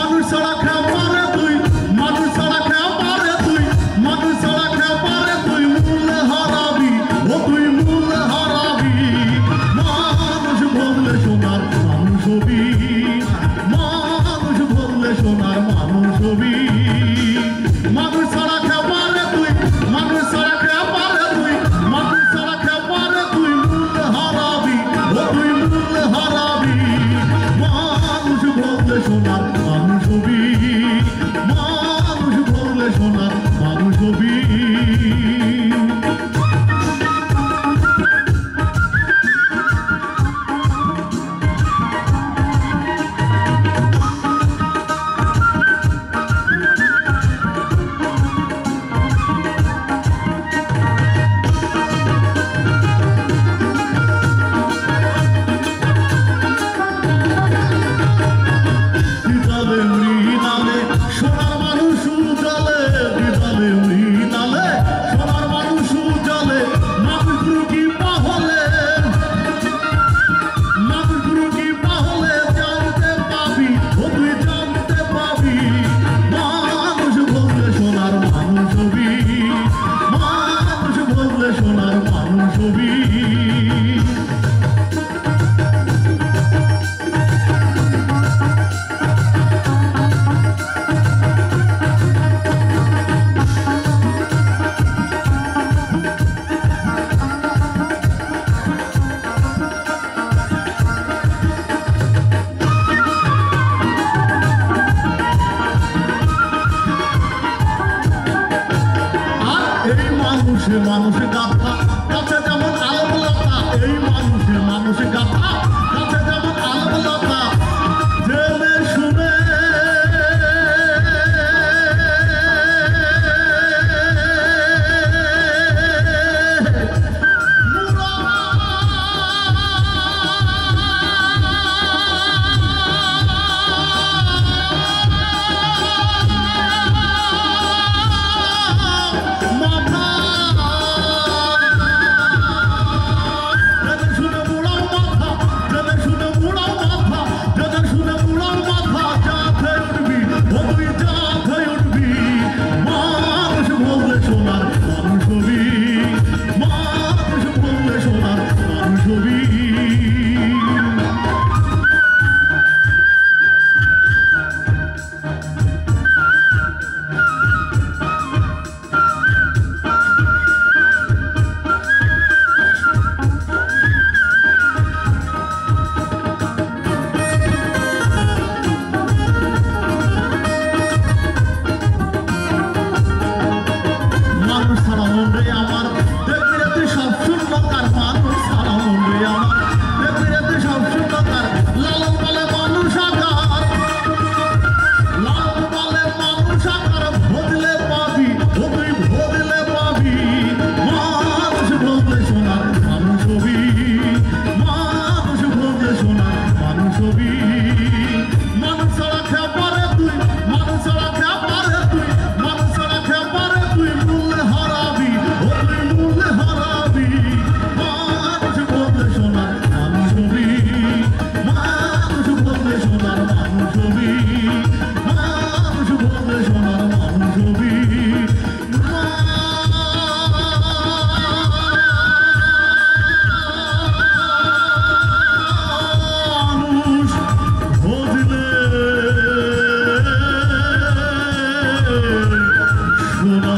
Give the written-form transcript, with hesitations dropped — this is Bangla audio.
মানুষ ছাড়া খেয়ে পারে তুই, মানুষ ছাড়া খেয়ে পারে তুই, মানুষ ছাড়া খেয়ে পারে তুই মূল্য হারাবি, ও তুই মূল্য হারাবি। মানুষ বললে সোনার মানুষ হবি, মানুষ বললে সোনার মানুষ হবি। মানুষ ছাড়া খেয়ে পারে তুই, মানুষ ছাড়া খেয়ে পারে তুই, মানুষ ছাড়া খেয়ে পারে তুই মূল্য হারাবি, ও তুই মূল্য হারাবি। মানুষ বললে সোনার মানুষ হবি, মানুষ বললে সোনার মানুষ হবি। সোনার মানুষ উজালে, বিদালে মৃণালে সোনার মানুষ উজালে। মানুষ গুরু কি পাহলে, মানুষ গুরু কি পাহলে জানতে পাবি, ও তুই জানতে পাবি। মানুষ বললে সোনার মানুষ হবি, মানুষ বললে সোনার মানুষ হবি। মানুষে মানুষে গাথা কাছে যেমন আলবলতা, এই মানুষে মানুষে গাথা কাছে যেমন আলবলতা। জেনে শুনে সোনা